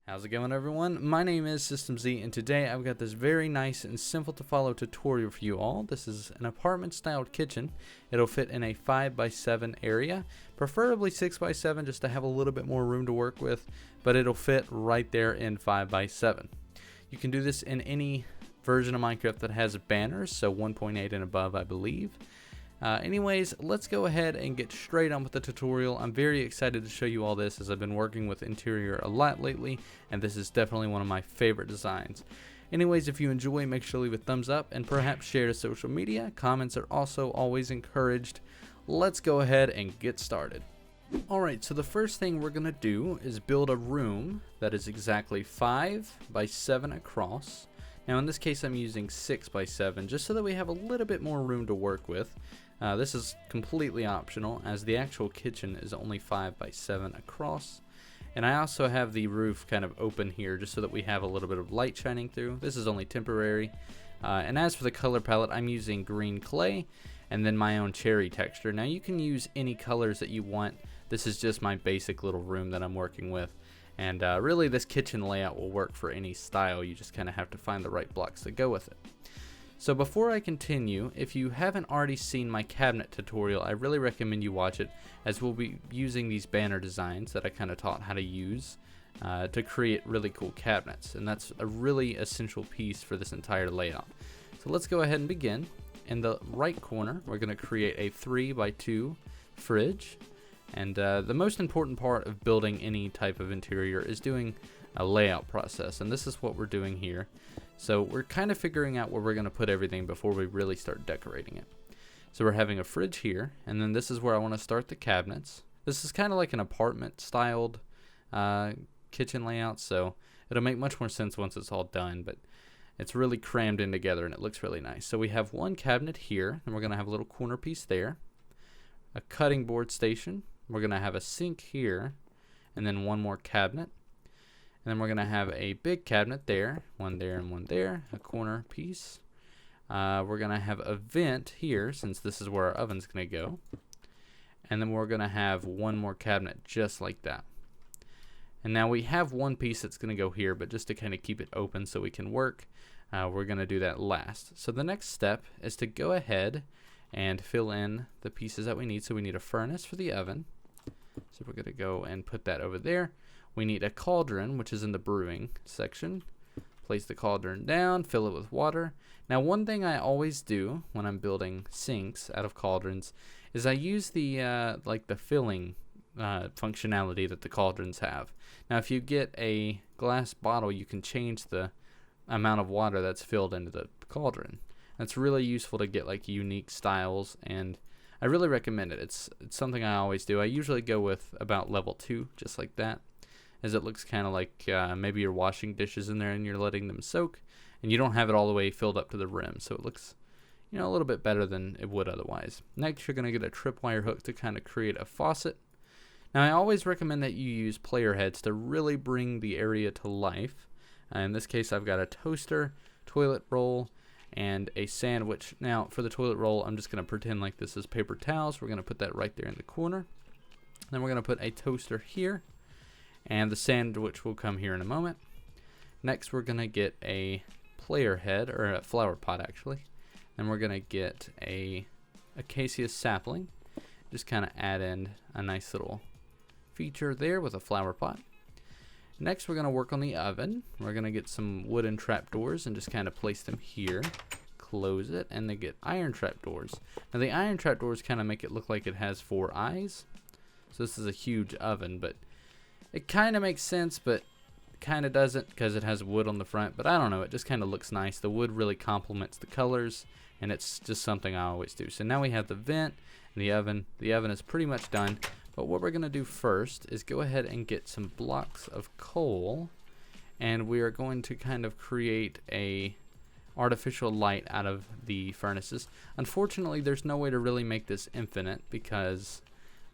How's it going, everyone? My name is System Z, and today I've got this very nice and simple to follow tutorial for you all. This is an apartment styled kitchen. It'll fit in a 5x7 area, preferably 6x7 just to have a little bit more room to work with, but it'll fit right there in 5x7. You can do this in any version of Minecraft that has banners, so 1.8 and above, I believe. Anyways, let's go ahead and get straight on with the tutorial. I'm very excited to show you all this as I've been working with interior a lot lately, and this is definitely one of my favorite designs. Anyways, if you enjoy, make sure to leave a thumbs up and perhaps share to social media. Comments are also always encouraged. Let's go ahead and get started. Alright, so the first thing we're going to do is build a room that is exactly 5x7 across. Now in this case I'm using 6x7 just so that we have a little bit more room to work with. This is completely optional as the actual kitchen is only 5x7 across. And I also have the roof kind of open here just so that we have a little bit of light shining through. This is only temporary. And as for the color palette, I'm using green clay and then my own cherry texture. Now you can use any colors that you want. This is just my basic little room that I'm working with. And really this kitchen layout will work for any style. You just kind of have to find the right blocks to go with it. So before I continue, if you haven't already seen my cabinet tutorial, I really recommend you watch it, as we'll be using these banner designs that I kind of taught how to use to create really cool cabinets. And that's a really essential piece for this entire layout. So let's go ahead and begin. In the right corner, we're going to create a 3x2 fridge. And the most important part of building any type of interior is doing a layout process, and this is what we're doing here. So we're kind of figuring out where we're going to put everything before we really start decorating it. So we're having a fridge here, and then this is where I want to start the cabinets. This is kind of like an apartment styled kitchen layout, so it'll make much more sense once it's all done, but it's really crammed in together and it looks really nice. So we have one cabinet here, and we're going to have a little corner piece there, a cutting board station. We're going to have a sink here, and then one more cabinet. And then we're going to have a big cabinet there, one there and one there, a corner piece. We're going to have a vent here, since this is where our oven's going to go. And then we're going to have one more cabinet just like that. And now we have one piece that's going to go here, but just to kind of keep it open so we can work, we're going to do that last. So the next step is to go ahead and fill in the pieces that we need. So we need a furnace for the oven. So we're going to go and put that over there. We need a cauldron, which is in the brewing section. Place the cauldron down, fill it with water. Now one thing I always do when I'm building sinks out of cauldrons is I use the like the filling functionality that the cauldrons have. Now if you get a glass bottle, you can change the amount of water that's filled into the cauldron. That's really useful to get like unique styles, and I really recommend it. It's something I always do. I usually go with about level 2, just like that, as it looks kind of like maybe you're washing dishes in there and you're letting them soak, and you don't have it all the way filled up to the rim, so it looks, you know, a little bit better than it would otherwise. Next, you're going to get a tripwire hook to kind of create a faucet. Now, I always recommend that you use player heads to really bring the area to life. In this case, I've got a toaster, toilet roll, and a sandwich. Now for the toilet roll, I'm just going to pretend like this is paper towels. We're going to put that right there in the corner. Then we're going to put a toaster here, and the sandwich will come here in a moment. Next we're going to get a player head, or a flower pot actually. Then we're going to get a acacia sapling. Just kind of add in a nice little feature there with a flower pot. Next we're going to work on the oven. We're going to get some wooden trapdoors and just kind of place them here, close it, and then get iron trapdoors. Now the iron trapdoors kind of make it look like it has 4 eyes. So this is a huge oven, but it kind of makes sense, but kind of doesn't because it has wood on the front. But I don't know, it just kind of looks nice. The wood really complements the colors, and it's just something I always do. So now we have the vent and the oven. The oven is pretty much done. But what we're going to do first is go ahead and get some blocks of coal, and we are going to kind of create a artificial light out of the furnaces. Unfortunately, there's no way to really make this infinite because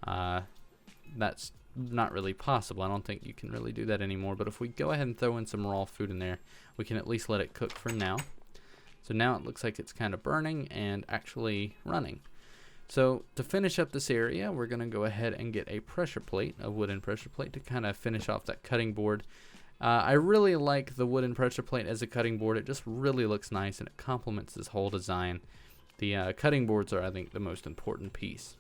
that's not really possible. I don't think you can really do that anymore, but if we go ahead and throw in some raw food in there, we can at least let it cook for now. So now it looks like it's kind of burning and actually running. So to finish up this area, we're going to go ahead and get a pressure plate, a wooden pressure plate, to kind of finish off that cutting board. I really like the wooden pressure plate as a cutting board. It just really looks nice and it complements this whole design. The cutting boards are, I think, the most important piece.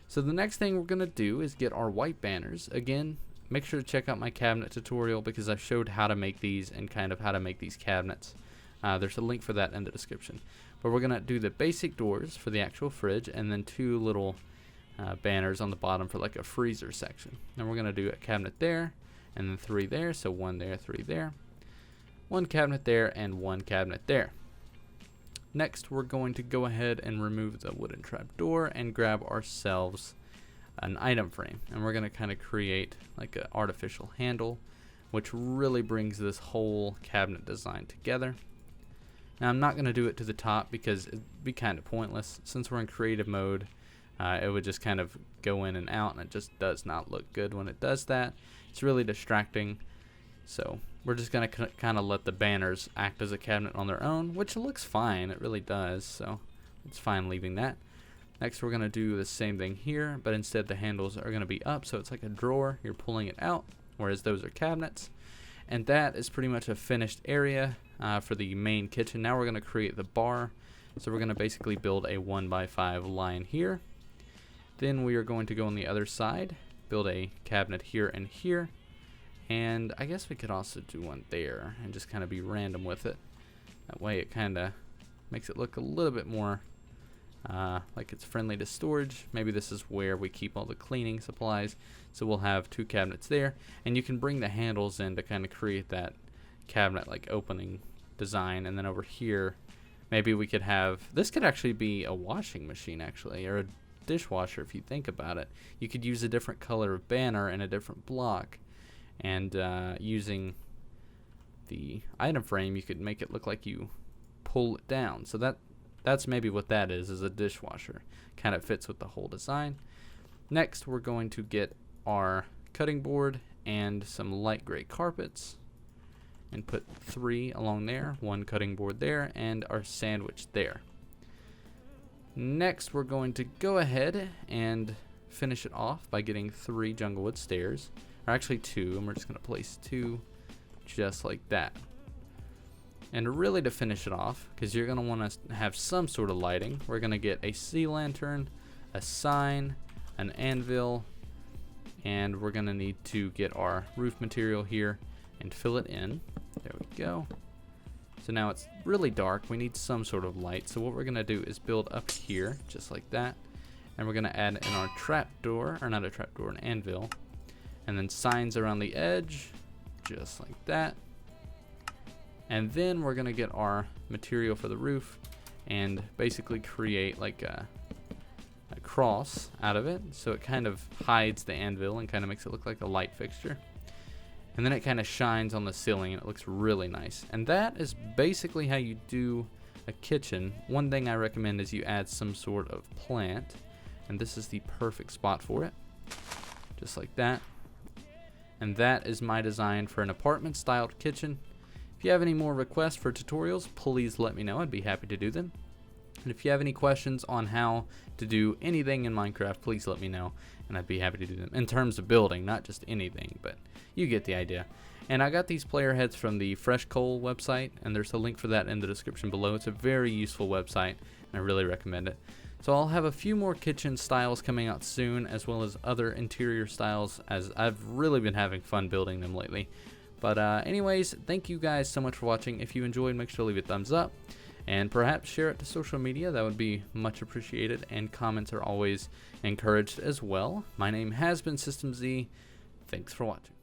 So the next thing we're going to do is get our white banners. Again, make sure to check out my cabinet tutorial because I showed how to make these and kind of how to make these cabinets. There's a link for that in the description. But we're going to do the basic doors for the actual fridge and then 2 little banners on the bottom for like a freezer section. And we're going to do a cabinet there and then 3 there, so 1 there, 3 there, 1 cabinet there, and 1 cabinet there. Next, we're going to go ahead and remove the wooden trapdoor and grab ourselves an item frame. And we're going to kind of create like an artificial handle, which really brings this whole cabinet design together. Now, I'm not going to do it to the top because it'd be kind of pointless. Since we're in creative mode, it would just kind of go in and out, and it just does not look good when it does that. It's really distracting. So we're just going to kind of let the banners act as a cabinet on their own, which looks fine. It really does. So it's fine leaving that. Next, we're going to do the same thing here, but instead the handles are going to be up. So it's like a drawer. You're pulling it out, whereas those are cabinets. And that is pretty much a finished area for the main kitchen. Now we're going to create the bar. So we're going to basically build a 1x5 line here. Then we are going to go on the other side, build a cabinet here and here. And I guess we could also do one there and just kind of be random with it. That way it kind of makes it look a little bit more like it's friendly to storage. Maybe this is where we keep all the cleaning supplies. So we'll have 2 cabinets there. And you can bring the handles in to kind of create that cabinet like opening design. And then over here, maybe we could have, this could actually be a washing machine actually, or a dishwasher if you think about it. You could use a different color of banner and a different block, and using the item frame you could make it look like you pull it down. So that's maybe what that is a dishwasher. Kind of fits with the whole design. Next, we're going to get our cutting board and some light gray carpets and put 3 along there, 1 cutting board there, and our sandwich there. Next, we're going to go ahead and finish it off by getting 3 junglewood stairs, or actually 2, and we're just going to place 2 just like that. And really to finish it off, because you're going to want to have some sort of lighting, we're going to get a sea lantern, a sign, an anvil, and we're going to need to get our roof material here and fill it in. There we go. So now it's really dark. We need some sort of light. So what we're going to do is build up here, just like that. And we're going to add in our trapdoor, or not a trapdoor, an anvil. And then signs around the edge, just like that. And then we're going to get our material for the roof and basically create like a cross out of it. So it kind of hides the anvil and kind of makes it look like a light fixture. And then it kind of shines on the ceiling and it looks really nice. And that is basically how you do a kitchen. One thing I recommend is you add some sort of plant. And this is the perfect spot for it. Just like that. And that is my design for an apartment styled kitchen. If you have any more requests for tutorials, please let me know. I'd be happy to do them. And if you have any questions on how to do anything in Minecraft, please let me know, and I'd be happy to do them. In terms of building, not just anything, but you get the idea. And I got these player heads from the Fresh Coal website, and there's a link for that in the description below. It's a very useful website, and I really recommend it. So I'll have a few more kitchen styles coming out soon, as well as other interior styles, as I've really been having fun building them lately. But anyways, thank you guys so much for watching. If you enjoyed, make sure to leave a thumbs up. And perhaps share it to social media. That would be much appreciated. And comments are always encouraged as well. My name has been System Z. Thanks for watching.